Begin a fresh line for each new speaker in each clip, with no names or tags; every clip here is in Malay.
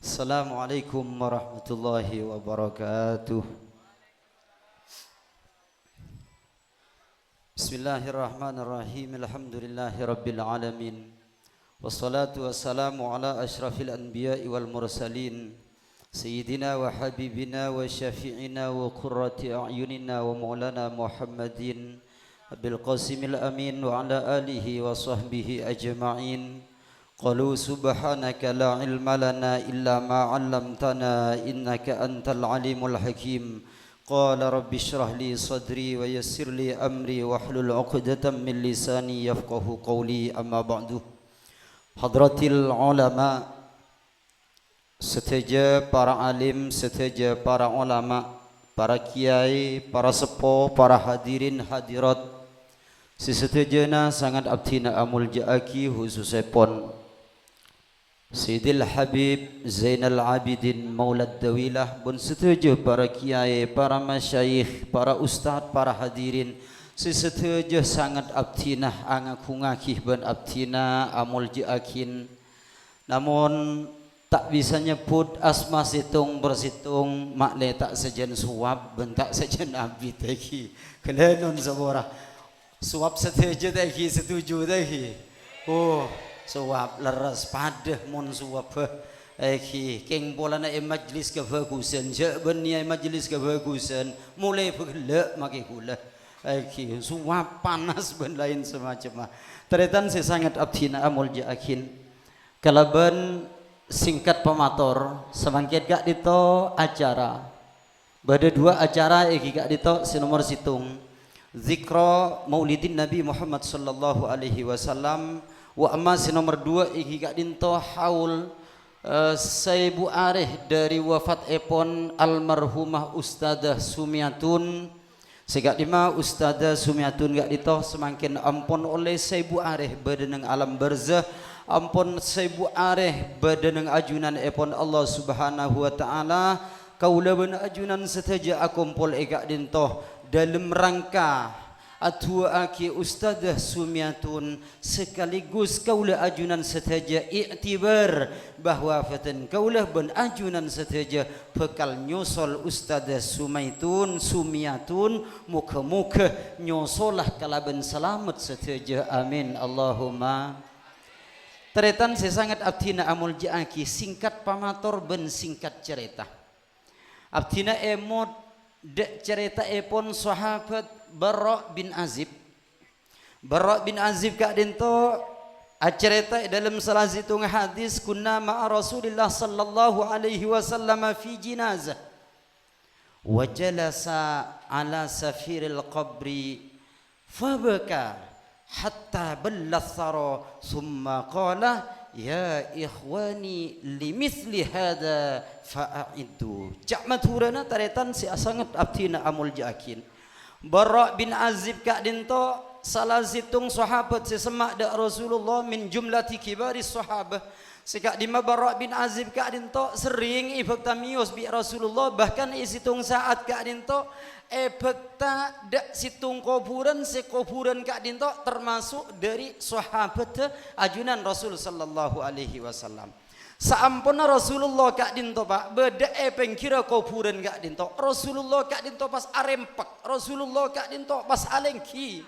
Assalamualaikum warahmatullahi wabarakatuh. Bismillahirrahmanirrahim. Alhamdulillahi rabbil alamin. Wassalatu wassalamu ala ashrafil anbiya'i wal mursalin Sayyidina wa habibina wa syafi'ina wa qurrati a'yunina wa maulana Muhammadin Abil Qasimil Amin wa ala alihi wa sahbihi ajma'in. Qalu subhanaka la ilma lana illa ma 'allamtana innaka antal alimul hakim. Qala rabbi shrah li sadri wa yassir li amri wahlul 'uqdatam min lisani yafqahu qawli. Amma ba'du. Hadratil ulama, seteja para alim, seteja para ulama, para kiai, para sepo, para hadirin hadirat, sesetejana sangat abdina amul jaaki khususipun Sayyidil Habib Zainal Abidin Maulad Dawilah pun setuju para kiai, para masyayikh, para ustaz, para hadirin sesetuju sangat abdinah angaku ngakih ben abdina amul jaakin. Namun tak bisa nyebut asma situng bersitung makle tak sejen suap ben tak sejen abid teki kelenon sabora suap setuju teki setuju teki suap leres padah mun suap king polana majlis kebagusan jebenia majlis kebagusan mulai bergelak maki gula suap panas ben lain semacam teretan saya sangat abdina amul jaakin kalaban singkat pemator semangkit gak dito acara bada dua acara gak dito sinomor situng zikra maulidin Nabi Muhammad sallallahu alaihi wasallam wa amma nomor 2 iki gak dinto haul Saibu Arih dari wafat epon almarhumah Ustadzah Sumiatun segak lima Ustadzah Sumiatun gak dito semakin ampun oleh Saibu Arih badanang alam barzah ampun Saibu Arih badanang ajunan epon Allah subhanahu wa ta'ala kaula ben ajunan seteja akumpul gak dinto dalam rangka atua aki Ustadzah Sumiatun sekaligus kaula ajunan seteja iktibar bahwa fatan kaula ben ajunan seteja bekal nyosol Ustadzah Sumiatun muka-muka nyosolah kalaban selamat seteja amin Allahumma. Teretan saya sangat abdina amul jaaki singkat pamator ben singkat cerita abdina emot dek cerita epon sahabat Bara bin Azib. Bara bin Azib kak dinto cerita dalam salah satu hadis kunna ma'a Rasulillah sallallahu alaihi wasallam fi jinazah wa jalasa ala safiril qabri fabaka hatta balla thara thumma qala ya ikhwani limithli hada fa'iddu. Cak maturana taretan si sangat abdina amul jaakin. Bara bin Azib kak dinto salah situng sahabat sesemak dak Rasulullah min jumlati kibaris sahabah sekak dima Bara bin Azib kak dinto sering ibaktamius bi Rasulullah bahkan isitung saat kak dinto ebekta dak situng kuburan sekuburan kak dinto termasuk dari sahabat ajunan Rasul sallallahu alaihi wasallam. Saampuna Rasulullah kak dinto pak beda pengkira kuburan kak dinto Rasulullah kak dinto pas arempak Rasulullah kak dinto pas alengki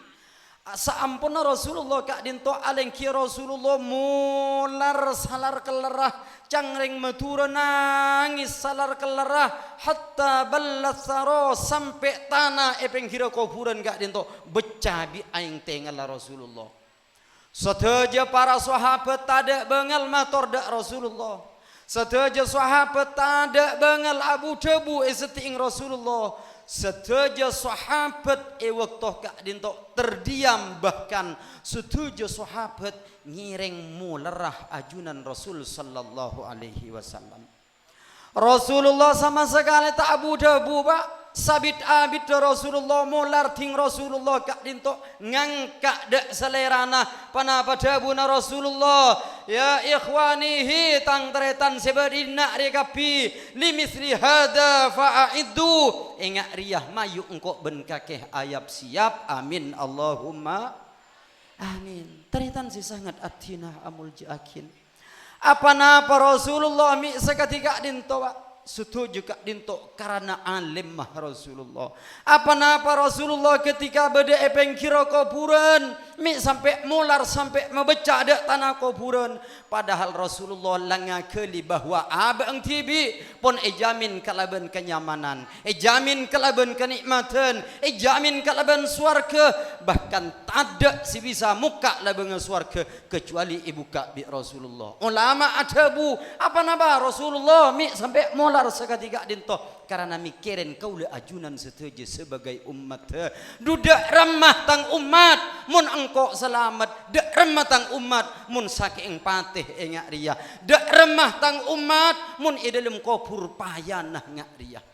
saampuna Rasulullah kak dinto alengki Rasulullah mular salar kelerah cangreng matura nangis salar kelerah hatta ballat saro sampai tanah pengkira kuburan kak dinto becabi aing tengal Rasulullah. Seteja para sahabat tada bengal mator dak Rasulullah. Seteja sahabat tada bengal abu debu seting Rasulullah. Seteja sahabat waktu kak dinto terdiam bahkan seteja sahabat ngireng mulerah ajunan Rasul sallallahu alaihi wasallam. Rasulullah sama sekali tak abu debu pak. Sabit abid Rasulullah mular ting Rasulullah kak dinto ngangkak dak selerana panapa dabuna Rasulullah ya ikhwanihi tang teretan sebadina rekapi limithli hada fa'iddu ingat riyah mayu engkau ben kakeh ayap siap amin Allahumma amin. Teretan si sangat atina amul jaakin Apa napa Rasulullah mi seketika dinto setuju kak dinto karena alim mah Rasulullah. Apa napa Rasulullah ketika beda epeng kira kuburan mi sampai mular sampai membecah dek tanah kuburan. Padahal Rasulullah langakeli bahwa abang tibi pun jamin kalaban kenyamanan, jamin kalaban kenikmatan, jamin kalaban swarga. Bahkan tak si bisa muka laban swarga kecuali ibu kak bi Rasulullah. Ulama adabu apa napa Rasulullah mi sampai mular seketika dinto karena mikirin kaulah ajunan setuju sebagai umat. Dudak ramah tang umat mun engkau selamat, dak ramah tang umat mun saking patih ngak ria, dak ramah tang umat mun dalam kubur payanah ngak ria.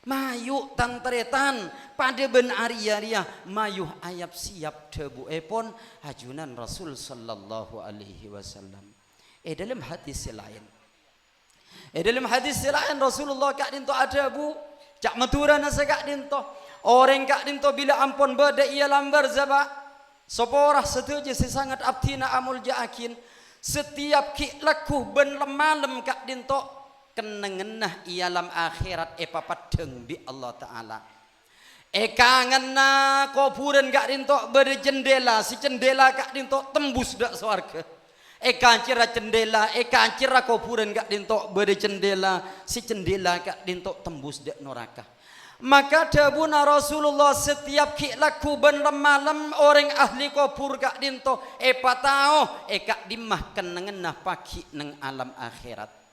Mayu tang teretan pada ben aria ria mayuh ayap siap debu epon ajunan Rasul sallallahu alaihi wasallam. Dalam hadis lain dalam hadis lain Rasulullah kak dinto adabu cak maturan asa kak dinto orang kak dinto bila ampun beda ia lambar zaba seporah setuju sangat abtina amul jaakin setiap ki laku ben lemalem kak dinto kenengenah ia lam akhirat papadeng bi Allah taala kangenna kuburan kak dinto beda jendela si jendela kak dinto tembus dak swarga. Kancira jendela, kancira kuburan kak dinto berde jendela, si jendela kak dinto tembus dek neraka. Maka dabuna Rasulullah setiap ki laku ben malam orang ahli kubur kak dinto patao kak dimah kenengenah pagi neng alam akhirat.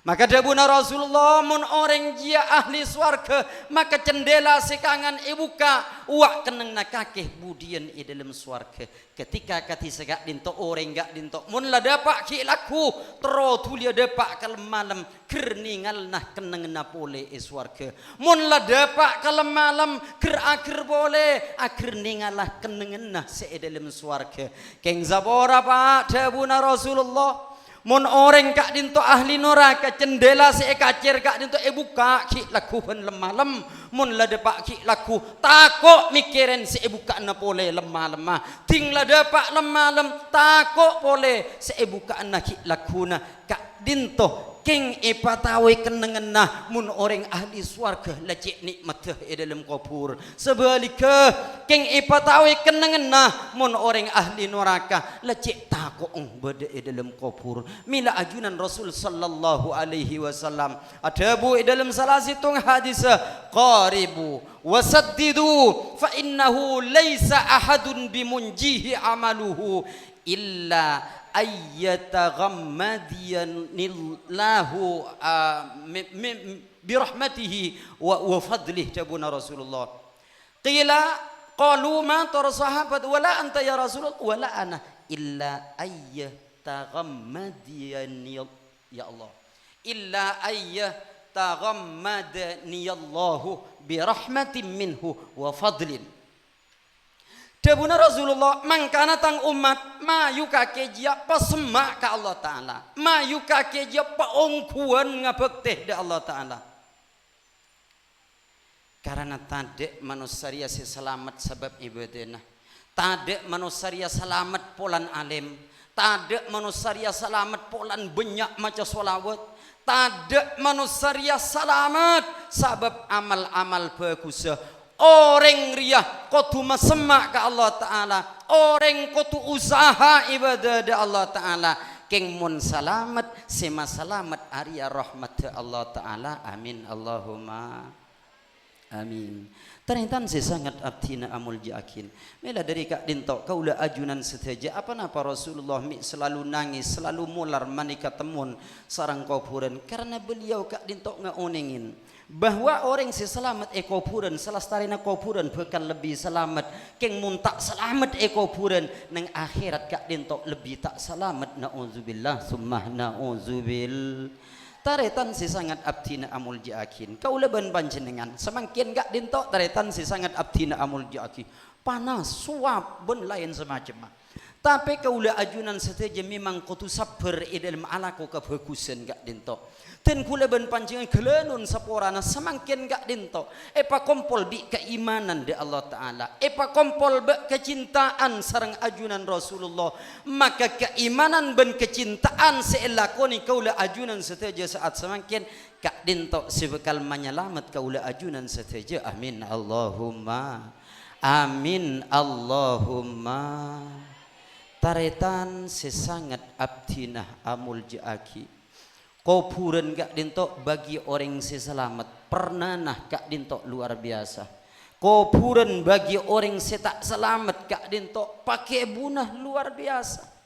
Maka dabuna Rasulullah mun orang jia ahli swarga maka jendela sekangan ibuka uak keneng nakakeh budian dalam swarga. Ketika kati segak dinto orang gak dinto mun la dapak ki laku tero tulia dapak kalem malam kerningal nah keneng napole swarga. Mun la dapak kalem malam ker akhir boleh akhir ningalah keneng nah se dalam swarga. Keng zabora pak dabuna Rasulullah mun orang kak dinto ahli neraka jendela si kacir kak dinto buka ki laku hen lemalem mun la depak ki laku takok mikirin si buka na pole lemah ting la depak lemalem takok pole si buka na ki lakuna kak dinto king patawe kenengenah mun orang ahli swarga lacik nikmat dalam kubur sebalika king patawe kenengenah mun orang ahli neraka lacik takok beda dalam kubur. Mila ajunan Rasul sallallahu alaihi wasallam adabu dalam salah satu hadis qaribu wasaddidu fa innahu laisa ahadun bimunjihi amaluhu illa ayyataghammadiyannillahu birahmatihi wa fadlih jabuna Rasulullah. Qila qalu ma tar sahabat wala anta ya Rasulullah wala ana illa ayyataghammadiyani ya Allah illa ayyataghammadani Allahu birahmatin minhu wa fadlin. Dabuna Rasulullah mangkana tang umat mayu kakejia pasemak ka Allah taala mayu kakejia paongkuan ngabekteh da Allah taala karena tade manusia selamat sebab ibadahna tade manusia selamat polan alim tade manusia selamat polan banyak maca solawat tade manusia selamat sebab amal-amal bagus. Orang riah kudu masemak ke Allah Ta'ala orang kudu usaha ibadah da Allah Ta'ala keng mun salamat sema salamat arya rahmat Allah Ta'ala amin Allahumma amin. Ternyata saya sangat abdina amul jaakin mela dari kak dinto kaulah ajunan seteja apa napa Rasulullah selalu nangis selalu mular manika temun sarang kuburan karena beliau kak dinto ngaonengin bahwa orang si selamat kuburan selastarina kuburan bukan lebih selamat keng mun tak selamat kuburan nang akhirat kak dinto lebih tak selamat naudzubillah summa naudzubil. Taretan si sangat abdina amul jaakin kaulah ban panjenengan semakin gak dinto taretan si sangat abdina amul jaakin panas suap ben lain semacam Tapi kaula ajunan sateja memang kutu sabar dalam alaku kebagusan gak dinto. Ten kula ben pancingan kelenun saporana semakin gak dinto. Epa kompol bi keimanan di Allah Ta'ala. Epa kompol be kecintaan sarang ajunan Rasulullah. Maka keimanan ben kecintaan seelakoni kaula ajunan sateja saat semakin gak dinto sebekal menyelamat kaula ajunan sateja. Amin Allahumma. Amin Allahumma. Taretan sesangat abdinah amul jaaki. Kau puren gak dintok bagi orang seselamat. Pernah nah gak dintok luar biasa. Kau puren bagi orang setak selamat gak dintok pakai bunah luar biasa.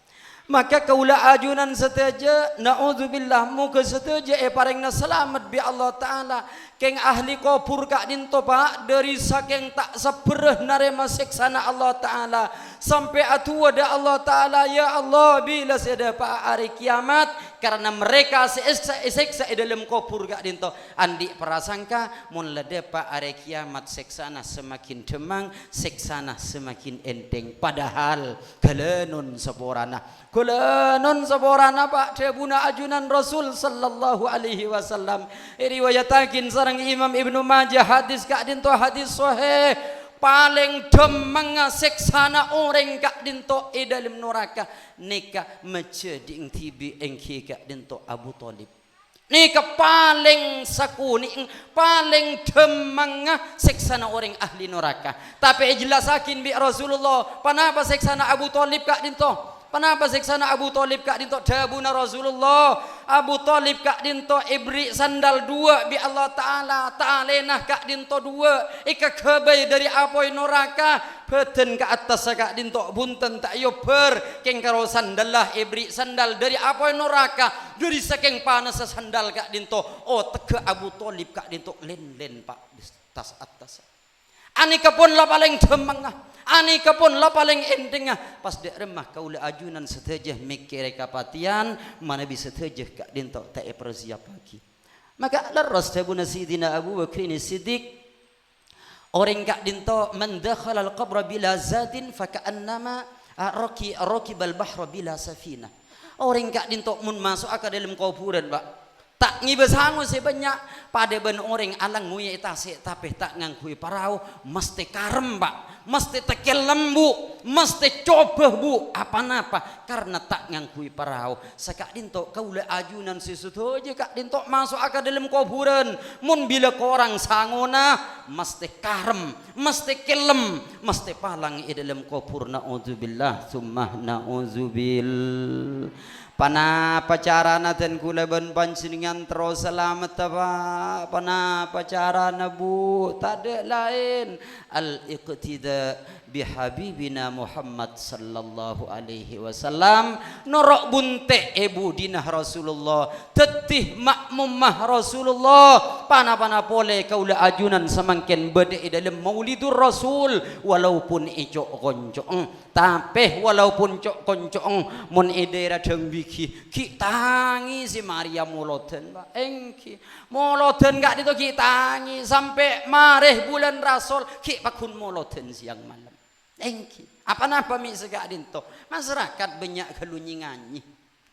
Maka kaulah ajunan seteja naudzubillah muka seteja parengna selamat bi Allah Ta'ala. Keng ahli kopur kak dinto pak dari saking tak sepereh narema seksana Allah Ta'ala sampai atua da Allah Ta'ala. Ya Allah bila seda pak hari kiamat karena mereka seksa dalam kopur kak dinto andi prasangka mun lede pak hari kiamat seksana semakin demang seksana semakin enteng padahal kalenun seporana kulanon saborana pak debuna ajunan Rasul sallallahu alaihi wasallam. Riwayatakin sareng Imam Ibnu Majah hadis kak dinto hadis sahih paling demang seksana orang kak dinto dalam neraka nika meceding tibi engki kak dinto Abu Thalib. Nika paling sakuni paling demang seksana orang ahli neraka. Tapi jelasakin bi Rasulullah panapa seksana Abu Thalib kak dinto? Kenapa seksana Abu Thalib kak dinto dabuna Rasulullah. Abu Thalib kak dinto ibri sandal dua bi Allah Ta'ala. Ta'alenah kak dinto dua. Ika kebai dari apoi neraka. Beten ke atas kak dinto bunten tak yober. Keng karo sandal lah ibri sandal dari apoi neraka. Dari saking panas sandal kak dinto. Oh teke Abu Thalib kak dinto len pak di tas atas. Anika pun lah paling demang. Anika pun lah paling ending pas dek remah kaula ajunan setejah mikir kapatian mana bisa setejah kak dinto tak persiap lagi. Maka laras tabuna sidina Abu Bakr Siddiq orang kak dinto man dakhala al-qabra bila zadin fa ka'annama rakibal bahra bila safina. Orang kak dinto mun masuk ke dalam kuburan pak tak ngibesangu sebanyak pada ben orang alang nguye itase tapi tak ngangkui parau mesti karem pak mesti tekel lembu mesti coba bu apa-apa karena tak ngangkui parau sakak dinto kaula ajunan sesuatu aja kak dinto masuk ke dalam kuburan mun bila korang sangona mesti karem mesti kelem mesti palang di dalam kubur naudzubillah summa naudzubil. Panapa carana ten kula ben pancingan terus selamat apa panapa carana bu tak ada lain al-iqtida bi habibina Muhammad sallallahu alaihi wasallam norok bunte ibu dinah Rasulullah tetih makmumah Rasulullah pana-pana pole kaula ajunan semangkin bede dalam maulidur Rasul walaupun icok koncong tapi walaupun cok koncong mun edera dembiki ki tangi si Maria moloten ba engki moloten gak dito ki tangi sampai mareh bulan Rasul ki pakun moloten siang malam engki apa-apa mi segak dinto masyarakat banyak kelunyingannya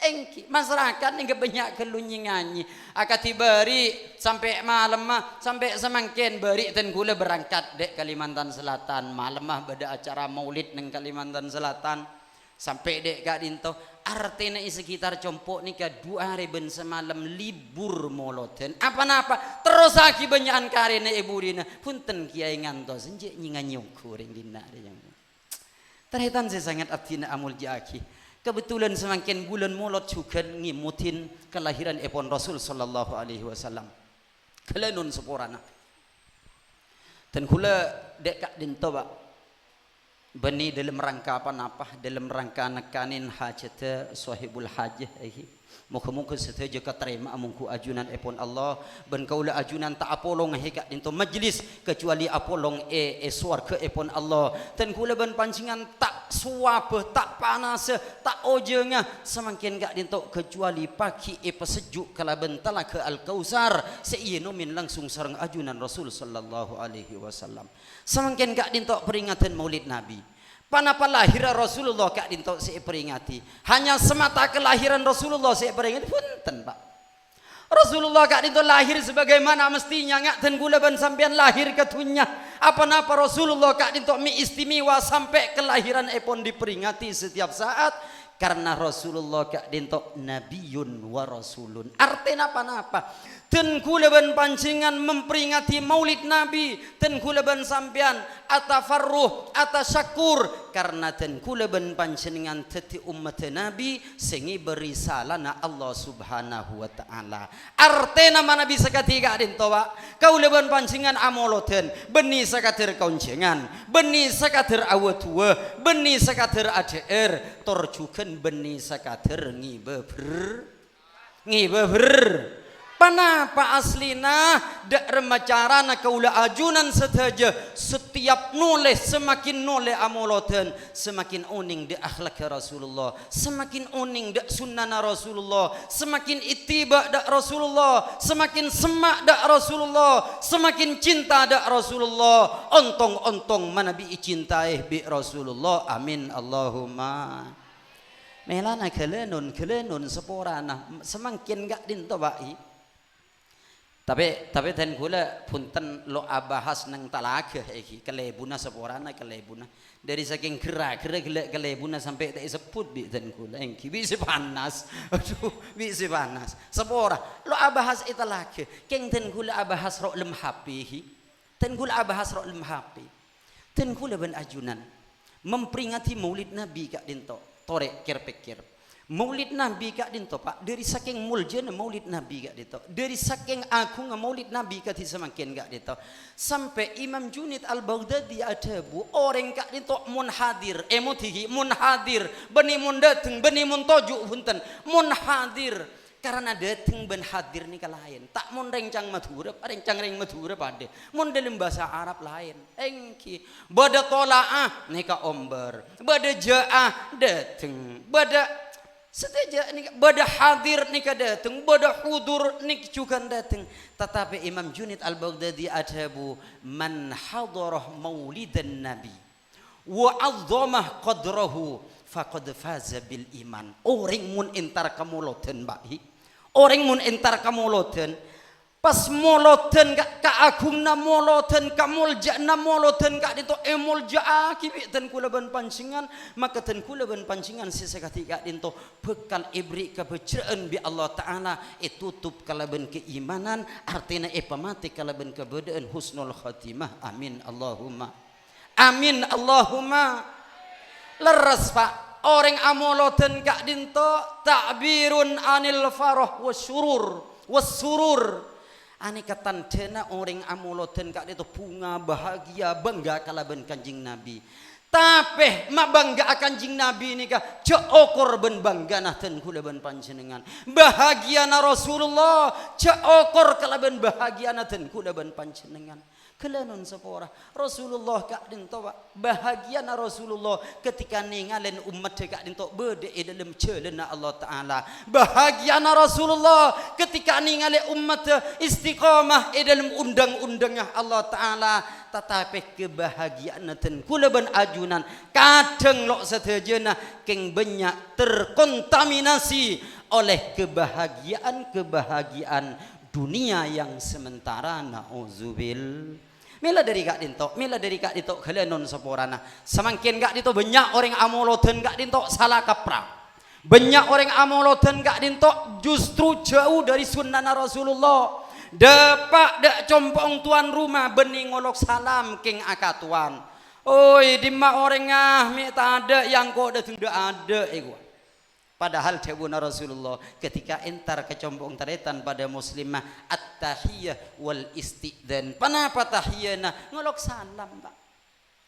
engki masyarakat ni banyak kelunyingannya akati beri sampai malam mah sampai semangkin beri ten kula berangkat dek Kalimantan Selatan malam mah beda acara maulid neng Kalimantan Selatan sampai dek gak dinto artinya sekitar compok ni ke 2 hari ben semalam libur moloten apa-apa terus aki banyakan karena ibu dina punten kiai ngantos senjek nyinganyong kuring dina yang terhitan saya sangat abdina amul jaki. Kebetulan semakin bulan molot juga ngimutin kelahiran epon Rasul sallallahu alaihi wasallam. Kelenun seporana. Dan kula dekat dinto ba bani dalam rangka apa dalam rangka nekanin hajat sahibul hajah muka-muka setuju keterima mungku ajunan epon Allah ben kaula ajunan tak apolong hekak dinto majlis kecuali apolong suarga epon Allah dan kula ben pancingan tak suape tak panas tak ojengah semakin gak dinto kecuali pagi sejuk kala bentala ke al-kausar seiyeno min langsung sareng ajunan Rasul sallallahu alaihi wasallam semakin gak dinto peringatan maulid Nabi Panapa lahir Rasulullah kak dinto saya peringati. Hanya semata kelahiran Rasulullah saya peringati punten Pak. Rasulullah kak dinto lahir sebagaimana mestinya ngak kula ban sampean lahir ke dunia. Apa napa Rasulullah kak dinto mi istimewa sampai kelahiran epon diperingati setiap saat. Karena Rasulullah kak dinto nabiyun wa rasulun. Artinya apa-apa. Dan kula ban pancingan memperingati maulid Nabi. Dan kula ban sampean atafarruh atasyakur. Karena dan kula ban pancingan teti umat Nabi sengi berisalana Allah subhanahu wa ta'ala. Artinya mana bisa ketiga dinto Pak. Kula ban pancingan amoloten. Beni sakatir kauncengan. Beni sakatir awatua. Beni sakatir ADR. Torjukan beni sakatir ngibeber. Panapa aslina dak remacarana kaula ajunan saja setiap nulis semakin nulis amoloten semakin uning de akhlak Rasulullah semakin uning dak sunnah Rasulullah semakin ittiba dak Rasulullah semakin semak dak Rasulullah semakin cinta dak Rasulullah ontong-ontong manabi cintai bi Rasulullah amin Allahumma melana kelenun seporana semakin gak dinto baik. Tapi ten kula punten lo abahas nang talaga iki kelebuna seporana kelebuna dari saking kera kelebuna sampai tak sebut bi ten kula engki bisa panas aduh bisa panas sepora lo abahas italaga keng ten kula abahas ro lem hapi ten kula abahas ro lem hapi ten kula ben ajunan memperingati maulid Nabi kak dinto torek kir Maulid Nabi kak dinto Pak dari saking muljana maulid Nabi kak dinto dari saking agung maulid Nabi kak semakin kak dinto sampai Imam Junid Al-Baghdadi ada bu orang kak dinto mun hadir emotihi mun hadir beni mun dateng beni mun tojuk punten mun hadir karena dateng ben hadir nih lain tak mun rencang Madura pada mun dalam bahasa Arab lain engki bada tolaah nika omber bada jaah dateng bada seteja nih bada hadir nih dateng bada hudur nih juga dateng tetapi Imam Junid Al-Baghdadi adhabu man hadarah maulidan nabi wa 'azzamah qadrahu faqad faza bil iman orang mun entar kamoloten bahi orang mun entar kamoloten pas moloten ka agungna moloten ka muljana moloten ka dinto emulja kibi ten kula ban pancingan maka ten kula ban pancingan sesekati ka dinto bekal ibri kebecraan bi Allah taala tutup kalaban keimanan artina pamati kalaban kebedaan husnul khatimah amin Allahumma leres Pak orang amoloten ka dinto ta'birun anil farah wasurur aneka tandena orang amoloten kak itu bunga bahagia bangga kalaban kanjing Nabi tapi mak bangga kanjing Nabi ini kah ceokor ben bangga nah ten kula ben panjenengan bahagia na Rasulullah ceokor kalaban bahagia na ten kula ben panjenengan kelenun sepora Rasulullah kak dinto bahagia na Rasulullah ketika ningalen umat kak dinto berde dalam celana Allah taala bahagia na Rasulullah ketika ningale umat istiqamah dalam undang-undangnya Allah taala tetapi kebahagiaan ten kula ban ajunan kadang lok satejana keng banyak terkontaminasi oleh kebahagiaan dunia yang sementara nauzubil mila dari kak dinto kelenon seporana semakin kak dinto banyak orang amoloten kak dinto salah kaprah banyak orang amoloten kak dinto justru jauh dari sunnah Rasulullah dapat dak compong tuan rumah bening ngolok salam king akatuan oi dimma orang mi tak ada yang kok dah tidak ada padahal dawuh Rasulullah ketika entar kecombong taretan pada muslimah at-tahiyah wal istidzan panapa tahiyana ngolok salam Pak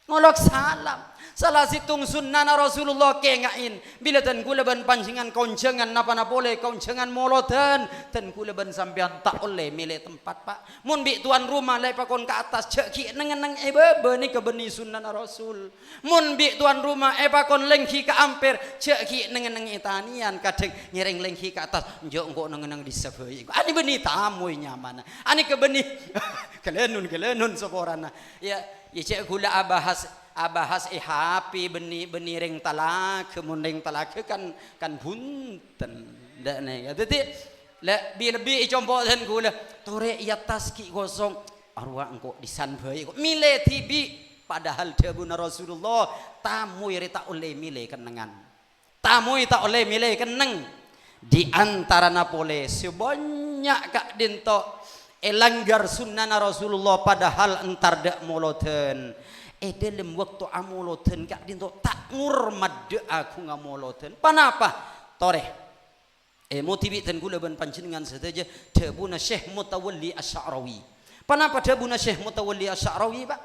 ngolok salam salah situng sunnah Rasulullah kengain bila tan kula ban pancingan koncengan napa boleh koncengan moloten tan kula ban sampean tak oleh milih tempat Pak mun bi tuan rumah lai pakon ke atas ceki nengeneng bebe ni ke beni sunnah Rasul mun bi tuan rumah pakon lengki ke amper ceki nengeneng itanian kadang nyereng lengki ke atas njok engko nengeneng disebei ani beni tamu nyaman ani ke beni kelenun seporana ya cek gula abahas
abahas hapi beni ring talak kemuning talak kan bunten dak ne jadi lebih icompo dan gula tore ia taski gosong arwah engko disan bae kok mile tibi padahal debuna Rasulullah tamu iri tak oleh mile kenengan tamu tak oleh mile keneng di antara napole sebanyak kak dinto elanggar sunnah Rasulullah padahal entar dak moloten dalam waktu amoloten kak dinto tak ngurmat de aku ngamoloten panapa tore motivi dan gula ban panjenengan saja debuna Syekh Mutawalli Asy'arawi panapa debuna Syekh Mutawalli Asy'arawi Pak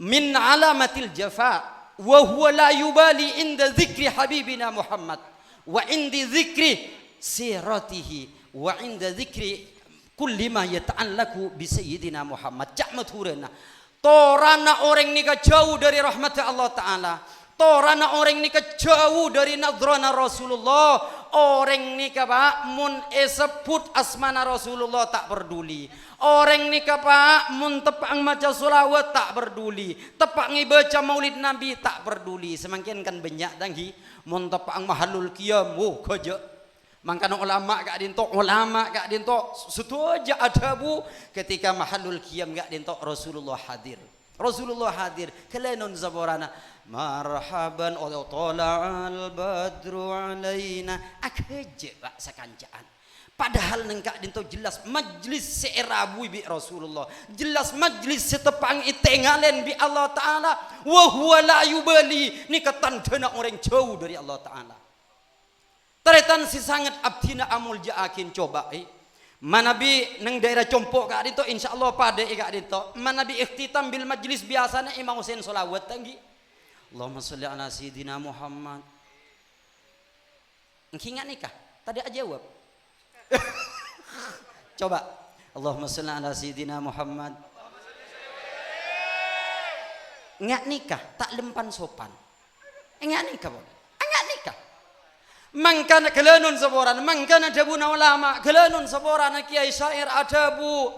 min alamatil jafa wa huwa la yubali inda dzikri habibina Muhammad wa indi dzikri siratihi wa inda dzikri kulli ma yata'allaqu bi sayyidina Muhammad cakmat hurana torana orang ni jauh dari rahmat Allah taala torana orang ni jauh dari nadrana Rasulullah orang ni Pak mun sebut asmana Rasulullah tak peduli orang ni Pak mun tepang maca selawat tak peduli tepang baca maulid nabi tak peduli semakin kan banyak tanggi mun tepang mahalul qiyam gojo mangkana ulama gak dinto setuju adabu ketika mahalul qiyam gak dinto Rasulullah hadir kalanon zaborana marhaban wa tala'al badru alaina akeje Pak sakancaan padahal nengkak dinto jelas majlis seerabu bi Rasulullah jelas majlis setepang itengalen bi Allah taala wa huwa la yubali ni ketandana orang jauh dari Allah taala teretan si sangat abdina amul jaakin coba manabi neng daerah compok kak dinto insyaallah pada kak dinto manabi ikhtitam bil majlis biasanya imam Husain solawat tanggi Allahumma sholli ala sayyidina Muhammad. Engki ingat nikah? Tadi aja jawab. Coba. Allahumma sholli ala sayyidina Muhammad. Ingat nikah? Tak lempan sopan. Ingat nikah boleh? Ingat nikah. Mangkana kelenun saboran, mangkana dabuna ulama, kelenun saboran kiai syair adabu.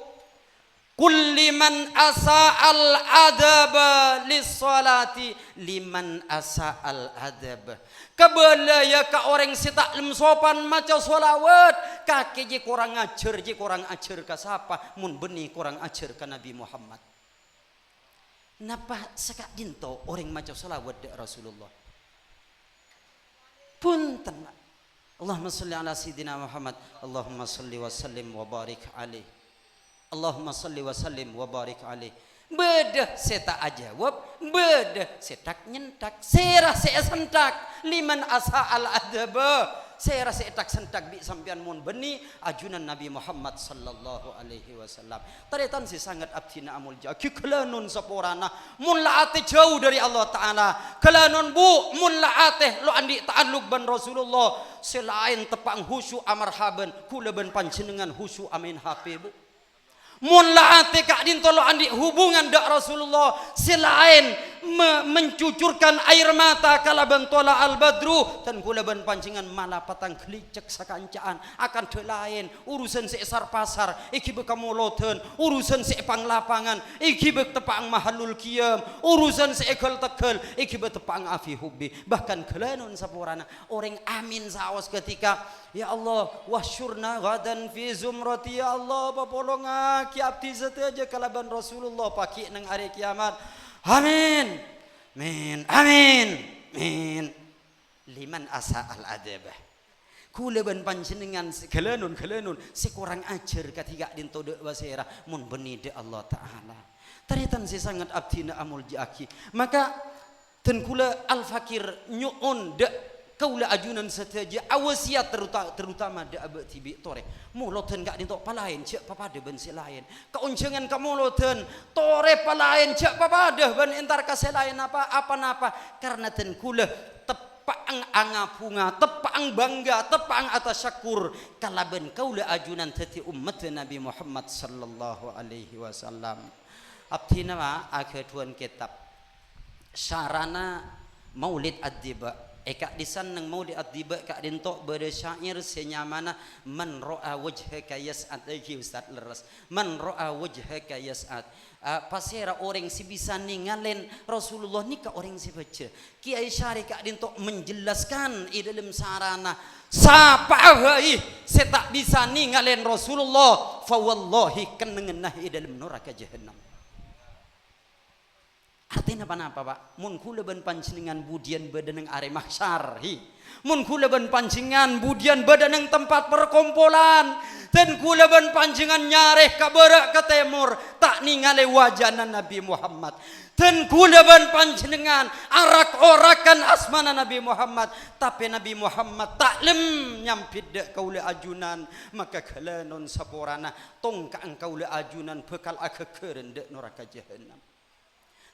Kulli man asa'al adaba lissalati liman asa'al adab kabala ya ka orang si tak lem sopan maca solawat kaki je kurang ajar ka siapa mun beni kurang ajar ka Nabi Muhammad napa sekak dinto orang maca solawat de Rasulullah punten Allahumma sholli ala sayyidina Muhammad Allahumma sholli wa sallim wa barik alaihi Allahumma salli wa sallim wa barik alaih. Bedah seta ajawab, bedah setak nyentak, serah sentak liman asa'al adaba. Serah setak sentak bi sampian mun beni ajunan Nabi Muhammad sallallahu alaihi wasallam. Taretan si sangat abdina amul jaki kelanun saporana mun laate jauh dari Allah taala. Kelanun bu mun laate lo andi ta'alluq ban Rasulullah selain tepang husu amarhaban kula ban panjenengan husu amin hape bu. Mun laate kak dintolo andi hubungan dak Rasulullah selain mencucurkan air mata kala bentola al badru dan kula ban pancingan malah patang kelicek sakancaan akan lain urusan seesar pasar iki bekamoloten urusan seepang lapangan iki bek tepang mahalul qiyam urusan seekal tekel iki betepang afi hubbi bahkan kelanun sapurana orang amin saos ketika ya Allah wasyurna gadan fi zumrati ya Allah bapolonga ki abdi sateja kalaban Rasulullah paki nang hari kiamat amin amin liman asa al adabah kula ban panjenengan kelenun si kurang ajar ketika dinto de wasera mun beni de Allah taala taritan si sangat abdina amul jaki maka ten kula al fakir nyuun de kaula ajunan sateja awasiat terutama da abad tibi tore muloten gak dintok palain cek papada ben si lain keuncengan kamuloten tore palain cek papada ben entar kase lain apa napa karena ten kula tepang angapunga tepang bangga tepang atas syakur kalaben kaula ajunan teti umat Nabi Muhammad sallallahu alaihi wasallam abdina ma akhir tuan kitab sarana maulid ad-diba Kak disan nang mau diatiba kak dintok pada syair senyamana man ra'a wajhaka yas'ad lagi Ustaz leres man ra'a wajhaka yas'ad pasera orang si bisa ninggalin Rasulullah ni ka orang si baca Kiai Syarif kak dintok menjelaskan di dalam sarana sapa hai saya tak bisa ninggalin Rasulullah fa wallahi kan ngenah di dalam neraka jahannam. Artinya apa Pak? Mun kula ben panjenengan budian badaneng are mahsyar hi. Mun kula ben panjenengan budian badaneng tempat perkumpulan. Dan kula ben panjenengan nyareh ka barak ke timur tak ningali wajana Nabi Muhammad. Dan kula ben panjenengan arak-orakan asmana Nabi Muhammad tapi Nabi Muhammad taklem nyampid dek kaula ajunan maka kalanon saporana tongka kaula ajunan bekal akekeureun dek neraka jahannam.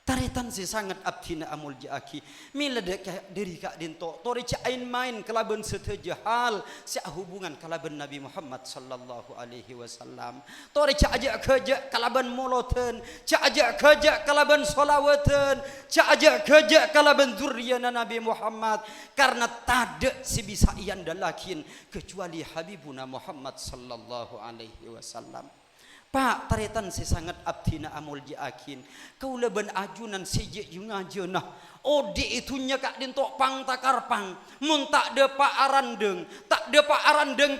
Taritan si sangat abdina amul jaaki mila dek diri kak dinto tori cain main kelaban seteja hal si hubungan kelaban Nabi Muhammad sallallahu alaihi wasallam tori ca ajak kerja kelaban moloten ca ajak kerja kelaban solawatan ca ajak kerja kelaban zurriyana Nabi Muhammad karena tada si bisa ian dalakin kecuali habibuna Muhammad sallallahu alaihi wasallam. Pak taritan si sangat abdina amul jiakin kau leben ajunan sejak jungajenah odi itunya kak dintok pang takar pang mun tak de pak arandeng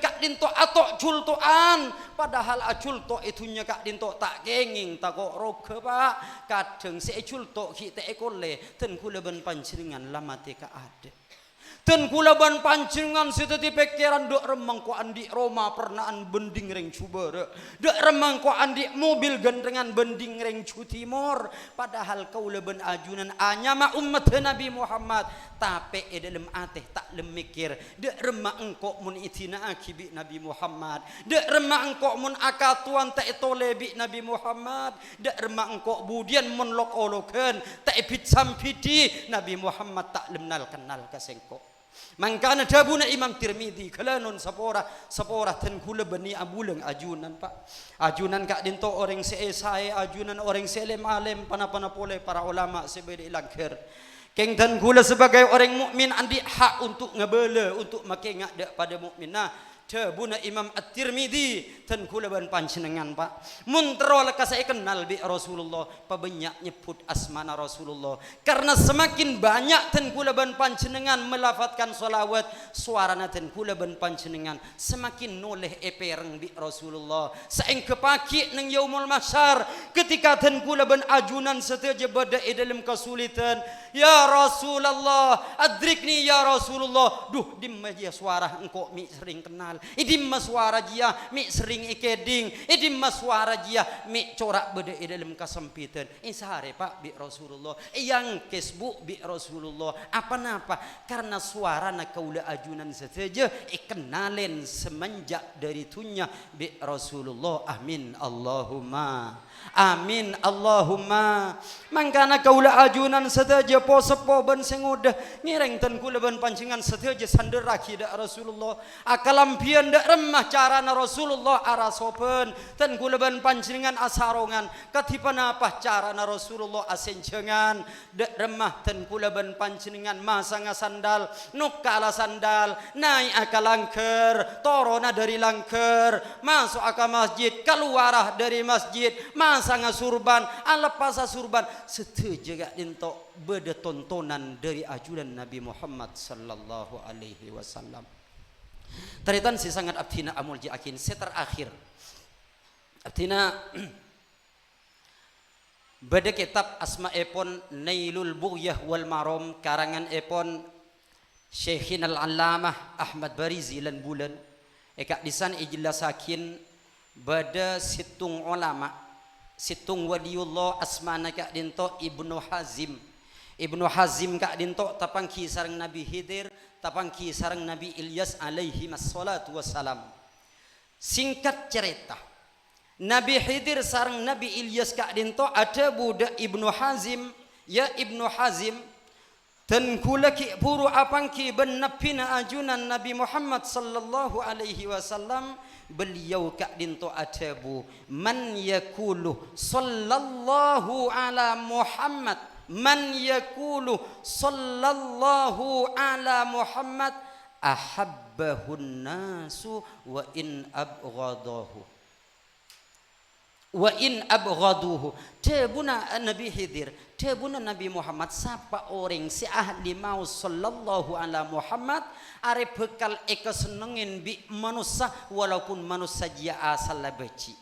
kak dintok atok cultoan padahal aculto itunya kak dintok tak genging tak kok roge Pak kadang si culto kita ekole ten ku leben panjenengan lamate ka ade dan kula ban panjenengan seteti pikiran dok remang ko andi Roma pernaan bending reng cubara dok remang ko andi mobil gendengan bending reng cutimor padahal kau leben ajunan anyama umat Nabi Muhammad tapi dalam ateh tak lemikir dok remang engkau mun itina akibi Nabi Muhammad dok remang engkau mun akatuan tak tolebi Nabi Muhammad dok remang engkau budian mun lok oloken tak ipit sampiti Nabi Muhammad tak lemnal kenal kasengko. Mangkana dabuna Imam Tirmidzi kalanon sapora ten kula bani abulang ajunan Pak ajunan kak dinto orang seesai ajunan orang selem alem pana pole para ulama sebeda ilangker keng dan kula sebagai orang mukmin andi hak untuk ngebele untuk makengak dak pada mukmin nah dabuna Imam At-Tirmidzi ten kula ban panjenengan Pak mun terol ka saya kenal bi Rasulullah pabanyak nyebut asmana Rasulullah karena semakin banyak ten kula ban panjenengan melafatkan selawat suarana ten kula ban panjenengan semakin noleh epereng bi Rasulullah saeng kepaki nang yaumul mahsyar ketika ten kula ban ajunan seteja bada dalam kesulitan ya Rasulullah adrikni ya Rasulullah duh dimma dia suara engkau mi sering kenal idim suara dia mi sering ikeding idim suara dia mi corak beda dalam kesempitan isare Pak bi Rasulullah yang kesbu bi Rasulullah apa napa karena suara nak kaula ajunan saja ikenalen semenjak dari tunya bi Rasulullah amin Allahumma amin Allahumma mangkana kaula ajunan saja po sepo ben sengudah ngireng ten kula ben pancingan saja sanderaki da Rasulullah akalampian da remah carana Rasulullah arasopen ten kula ben pancingan asarongan katipan apa carana Rasulullah asencengan da remah ten kula ben pancingan masanga sandal nukala sandal naik akalangker torona dari langker masuk aka masjid keluarah dari masjid masanga surban alepasa surban setuju gak dinto beda tontonan dari ajudan Nabi Muhammad sallallahu alaihi wasallam. Taritan si sangat abdina amul jiakin seterakhir abdina beda kitab asma epon Nailul Bughyah wal Maram karangan epon Syekhin al-Allamah Ahmad Barizi lan bulan ekak disan ijlasakin beda situng ulama situng waliullah asmana kak dinto Ibnu Hazim kak dinto tapangki sareng Nabi Khidir tapangki sareng Nabi Ilyas alaihi wassalatu wassalam singkat cerita Nabi Khidir sareng Nabi Ilyas kak dinto ada budak Ibnu Hazim ya Ibnu Hazim dan kula ki puru apangki ben napina ajunan Nabi Muhammad sallallahu alaihi wasallam beliau kak dinto atabu man yakulu sallallahu ala Muhammad man yaqulu sallallahu ala Muhammad ahabbahun nasu wa in abghadahu wa in abghaduhu. Tebuna Nabi Khidir, tebuna Nabi Muhammad, siapa orang si ahli mau sallallahu ala Muhammad are bekal eka senengin bi manusia walaupun manusia dia asal beci.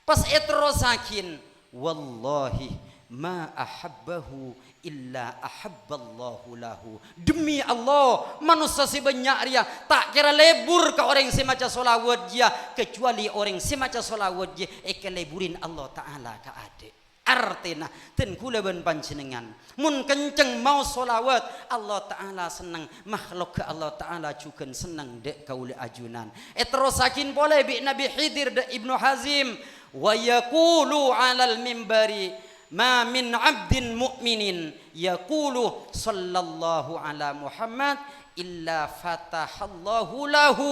Pas etrosakin wallahi ma ahabbahu illa ahabballahu lahu. Demi Allah, manusia sebanyak dia tak kira lebur ke orang semacam solawat dia, kecuali orang semacam solawat dia ekeleburin Allah Ta'ala ke adik. Artinya ten kula ben panjenengan mun kenceng mau solawat Allah Ta'ala senang, makhluk ke Allah Ta'ala juga senang dek kaula ajunan. Terusakin boleh bi Nabi Khidir de Ibnu Hazim wa yaqulu 'alal mimbari ma min 'abdin mu'minin yaqulu sallallahu ala Muhammad illa fatahallahu lahu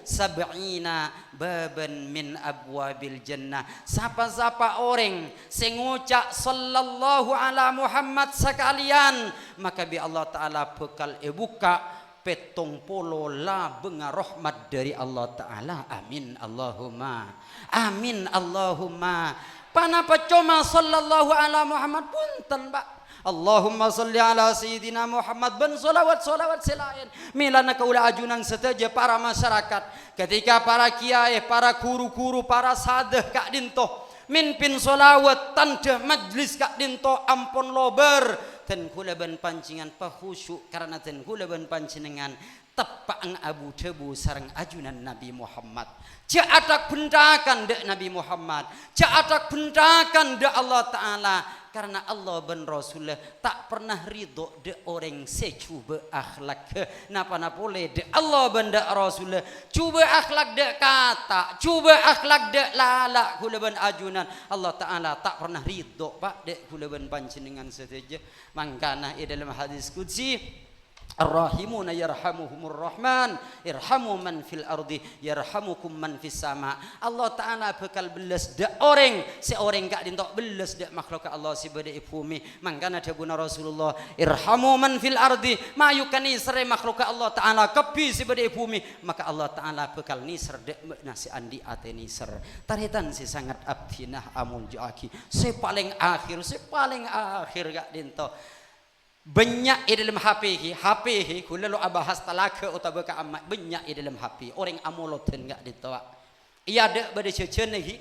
sab'ina baban min abwabil jannah. Siapa-siapa orang sengucap sallallahu ala Muhammad sekalian, maka bi Allah Ta'ala bekal buka petong polo la benga rahmat dari Allah Ta'ala. Amin Allahumma amin Allahumma. Panapa cuma sallallahu ala Muhammad punten Pak. Allahumma salli ala Sayyidina Muhammad ben solawat selain milana kaula ajunan seteja para masyarakat ketika para kiai, para guru-guru, para sadeh kak dinto mimpin solawat tanda majlis kak dinto ampun lober ten kula ben pancingan pahusyuk karena ten kula ben pancingan tepak abu tebu sareng ajunan Nabi Muhammad. Caatak bentakan dek Nabi Muhammad, caatak bentakan dek Allah Ta'ala. Karena Allah ben Rasulullah tak pernah ridho de orang secuba akhlak. Napa boleh de Allah ben de Rasulullah cuba akhlak de kata, cuba akhlak de lalak kula ben ajunan. Allah Ta'ala tak pernah ridho Pak de kula ben panjenengan saja. Mangkana dalam hadis qudsi Ar-Rahimuna yarhamuhumur Rahman irhamu man fil ardi yarhamukum man fis sama. Allah Ta'ala bekal belas de orang seorang gak dintok belas de makhluk Allah si bade bumi. Mangkana debuna Rasulullah irhamu man fil ardi mayukani sere makhluk Allah Ta'ala kepi si bade bumi, maka Allah Ta'ala bekal nisr de nasi andi ate nisr. Taritan si sangat abdinah amul jaki si paling akhir gak dintok banyak dalam HP kula lo abahas talaka utawa ka amat banyak dalam HP orang amoloten gak ditawa. Ia ada pada cecen lagi,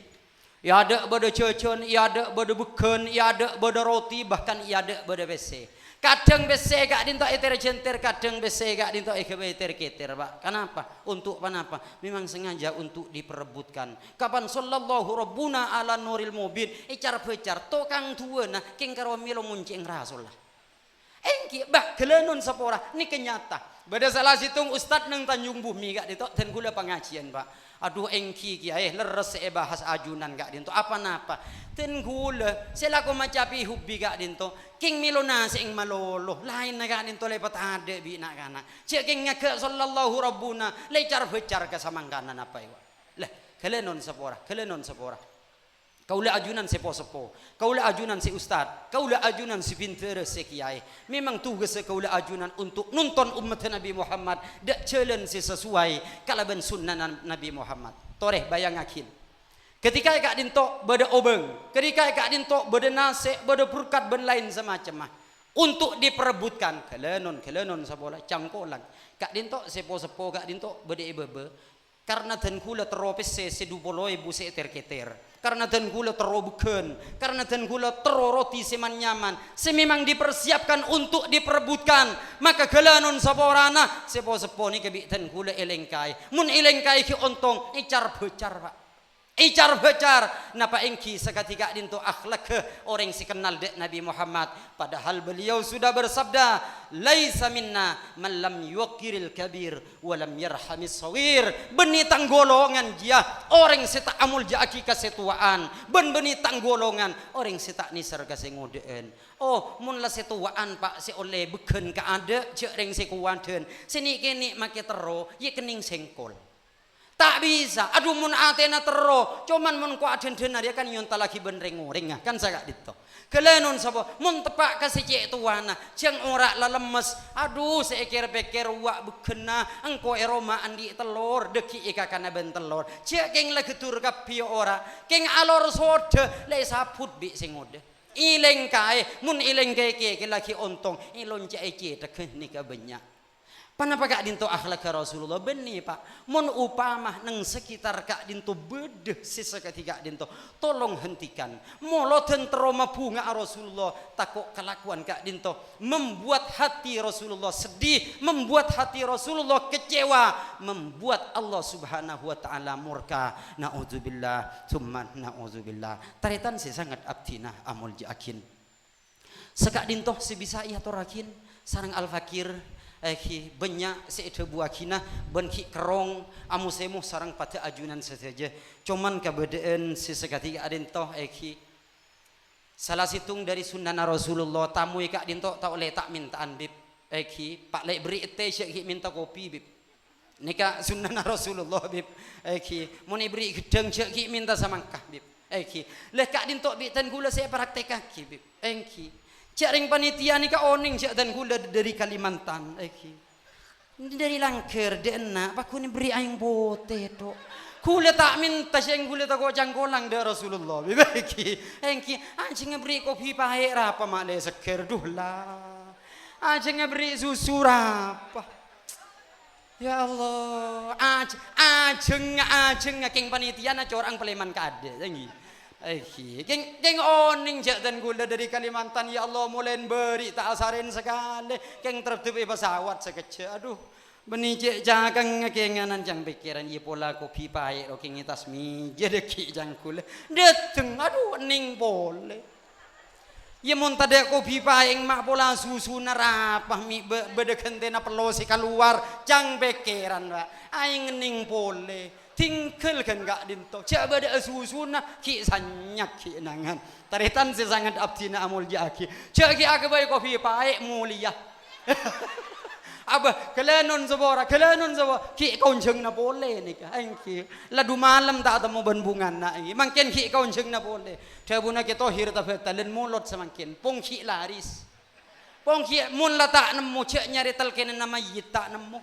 ia ada pada cecen, ia ada pada bukan, ia ada pada roti, bahkan ia ada pada bese. Kadang bese gak dinto eter center, kadang bese gak dinto eter keter Pak. Kenapa? Untuk apa? Memang sengaja untuk diperebutkan. Kapan sallallahu rabbuna ala nuril mubin icar becar tokang tua nah king karo milo muncing rasul lah. Engki bah kelenun sapora ni kenyata. Beda salah situng ustad nang Tanjung Bumi gak ditok ten gula pengajian Pak. Aduh engki kiai leres bahas ajunan gak dinto apa napa. Ten gula selaku macapi hubbi gak dinto king milona sing malolo lain gak dinto lepat ade bi nak kana. Cek king ngake sallallahu rabbuna lecar becar ke samangkanan apa iwa. Lah kelenun sapora. Kaula ajunan sepo-sepo, kaula ajunan si ustad, kaula ajunan si pinter si kiai. Memang tugas kaula ajunan untuk nonton umat Nabi Muhammad dak jalan sesuai kalaban sunnah Nabi Muhammad. Toreh bayangakin. Ketika kak dinto beda obeng, ketika kak dinto beda nase, beda purkat ben lain semacam untuk diperebutkan kelenon sabola cangkolan. Kak dinto sepo-sepo kak dinto beda ibebe. Karena dan kula teropes se dupoloi bu se keter. Karena dan gula terobukan, karena dan gula teroroti seman nyaman, sememang dipersiapkan untuk diperebutkan, maka gelanon saporana sepo-sepo ni kebi dan gula elengkai, mun elengkai ki ontong icar becar Pak. Icar becar napa engki seketika dinto akhlak orang si kenal dek Nabi Muhammad, padahal beliau sudah bersabda laisa minna man lam yuqiril kabir wa lam yarhamis saghir. Beni tanggolongan dia orang si tak amul jaki kasetuaan, beni tanggolongan orang si tak nisar kasengudeen. Oh mun la setuaan Pak si oleh beken ka ada cek reng si kuwaden sini kene make tero ye kening sengkol. Tak bisa. Aduh mun atena tero. Cuman mun ku aden-dena dia kan nyonta lagi benreng uring kan sagak dito. Kelenon sapa mun tepak ka secek tuana jeng ora lelemes. Aduh seekir beker wa bekena engko eroma andi telur deki ika kana ben telur. Cek keng legetur ka pio ora. Keng alor sode le saput bi sing ngode. Ileng kae mun ileng kae ke lagi ontong ilon cek tekeh nika banyak. Panapa kak dinto akhlak Rasulullah benih pak. Mun upamah neng sekitar kak dinto bedeh sisa ketiga dinto. Tolong hentikan. Molo tentroma bunga Rasulullah takut kelakuan kak dinto membuat hati Rasulullah sedih, membuat hati Rasulullah kecewa, membuat Allah Subhanahu wa taala murka. Nauzubillah, summa nauzubillah. Taritan si sangat abtina amul jakin. Sekak dinto sebisa ia torakin sarang al-fakir banyak seete buakina benki kerong amusemu sarang pada ajunan saja cuman keberadaan sesekati adento salah situng dari sunnah Rasulullah tamu kak dinto tak oleh tak mintaan bib pak lek beri teh syek minta kopi bib nika sunnah Rasulullah bib mun beri gedeng syek minta samangkah bib lek kak dinto bib tan gula saya praktek kaki bib Cak panitia ni ka oning cak dan gula dari Kalimantan. Dari Langker dena pak ni beri aing bote to. Gula tak minta sing gula tak gojang kolang de Rasulullah. Bibeki. Anjing beri kopi pahit apa mak le seker duh lah. Anjing beri susu apa. Ya Allah. Ajeng king panitia na corang Paleman kade. Geng oning jak dan gula dari Kalimantan ya Allah mulai beri tak asarin sekali geng tertutup pesawat sekecil aduh benih cek jagang kenganan jang pikiran ye pola kopi pahit oke ngitas mija deki jang gula deteng aduh ning boleh ye mun tade kopi pahit mak pola susu narapah mi bedekentena pelosi keluar jang pikiran wa aing ning boleh tingkel kan gak dinto cak bada susuna ki sanyak ki nangan taritan sesangat abdina amul jaki cak ki akabai kopi paek mulia abah kelenon zabora ki kaunjeng na boleh nih angki ladu malam tak temu benbungan na mangken ki kaunjeng na boleh tabuna ki tohir talen mulot semangkin pongki laris pongki mun la tak nemu cak nyari telkenen nama yit tak nemu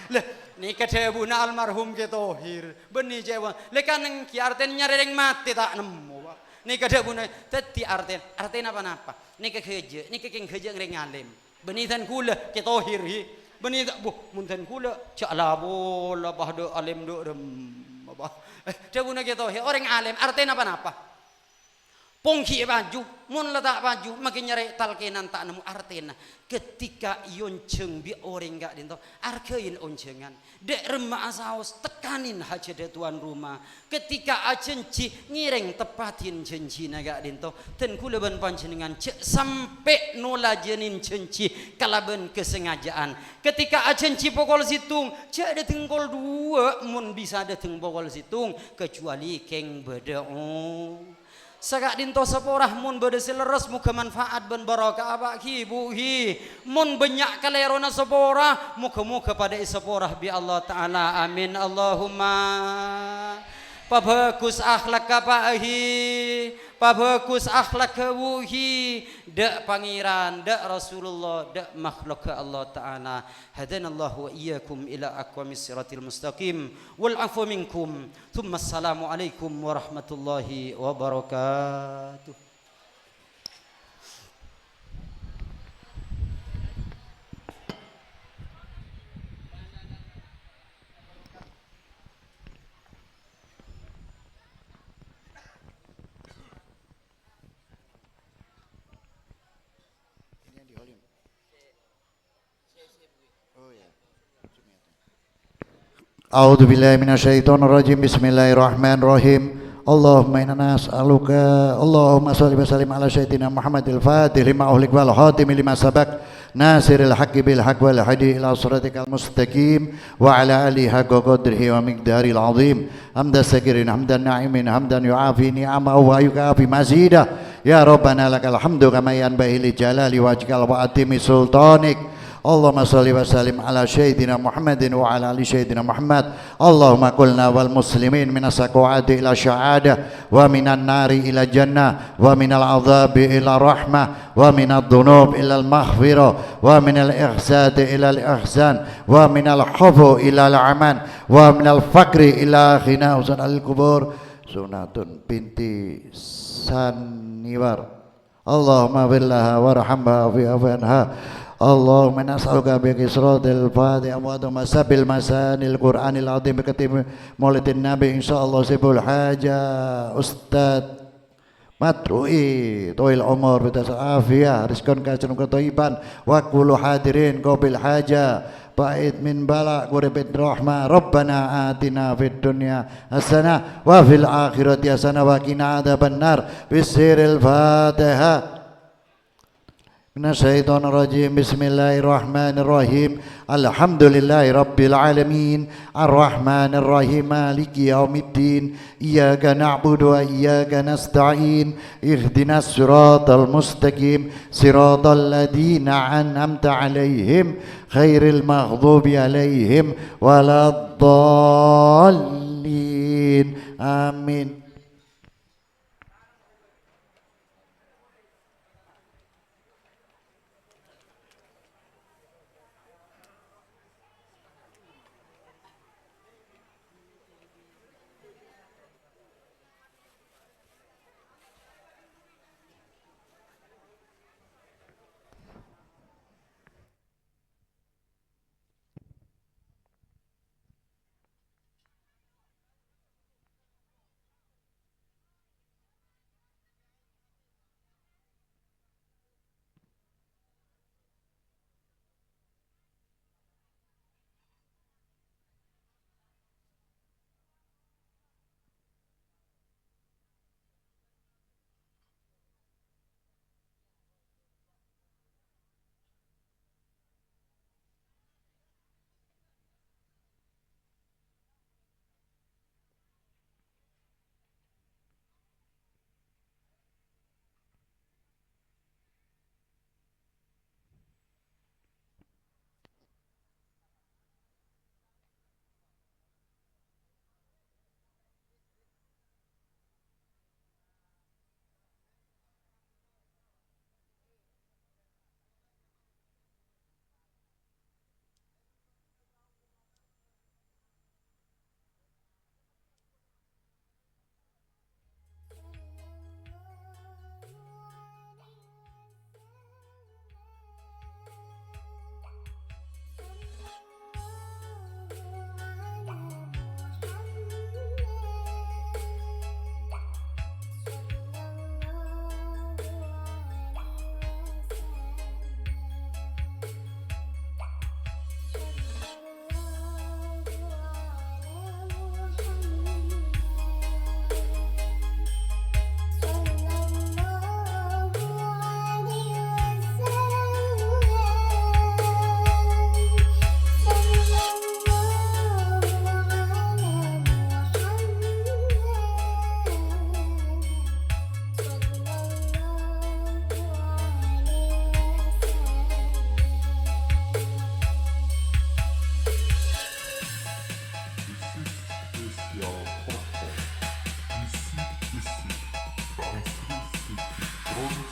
lah ni kadebuna almarhum ke tohir benih jawa lekan ki arten nyareng mati tak nemu ni kadebuna teti arten apa ni kekeje ni kekeng keje ngring alim benih tan kula ke tohir hi benih tak buh mun tan kula cak labo labah do alim do rem apa debuna ke tohir orang alim arten apa pongki baju mun letak baju makin nyari talkenan tak nemu artena ketika yonceng bi orang gak dinto arkein oncengan dek remah saus tekanin haja de tuan rumah ketika acenci ngireng tepatin janji gak dinto ten kula ban panjenengan cek sampai nolajenin janji kalaben kesengajaan ketika acenci pokol situng cek de tenggol dua mun bisa de tenggol situng kecuali keng beda Sagak dinto seporah mun bedesi leres muka manfaat ben barokah abak ki buhi mun banyak kalerona seporah muka pada seporah bi Allah taala amin Allahumma pabagus akhlak kapahi pabagus akhlak kewuhi dak pangeran dak Rasulullah dak makhluk Allah taala hadanallahu wa iyyakum ila aqwamis siratil mustaqim wal afu minkum thumma assalamu alaikum warahmatullahi wabarakatuh.
A'udzu billahi minasyaitonir rajim. Bismillahirrahmanirrahim. Allahumma inna nas'aluka Allahumma shalli wa sallim ala sayyidina Muhammadil Fatih lima uhlik wal khatim lima sabaq nasiril haqqi bil haqq wal hadi ila siratikal mustaqim wa ala alihi haqqa qadrihi wa miqdaril azim. Hamdan sakirin hamdan na'imin hamdan yu'afi ni'amahu wa yukafi mazidah. Ya Rabbana lakal hamdu kama yanbaghi li jalali wajhikal wa atimi sultanik. اللهم صل وسلم على سيدنا محمد وعلى آل سيدنا محمد اللهم قلنا والمسلمين من السقوات إلى الشهادة ومن النار إلى الجنة ومن العذاب إلى الرحمة ومن الذنوب إلى المغفرة ومن الإحسان إلى الإحسان ومن الحب إلى الأمان ومن الفقر إلى غنى وسنة القبور سنة بنت سنوار اللهم اغفر لها وارحمها وفي عنها اللهم نسألك بكسرات الفاتحة وأدم سبيل مساني القرآن العظيم بكتب مولد النبي إن شاء الله سبل الحاجة أستاذ Matru'i toil umur bitas afiyah rizkon kajian ketoiban wa kullu hadirin qabil haja ba'id min bala quribit rahmah rabbana atina fid dunya hasanah wa fil akhirati hasanah wa qina adzabannar bisiril fatihah minasyaitonir rajim bismillahirrahmanirrahim alhamdulillahi rabbil alamin arrahmanir rahim maliki yaumiddin iyyaka na'budu wa iyyaka nasta'in ihdinas siratal mustaqim siratal ladzina an'amta 'alaihim ghairil maghdubi 'alaihim waladdallin amin.
Misi isi, bangsa isi,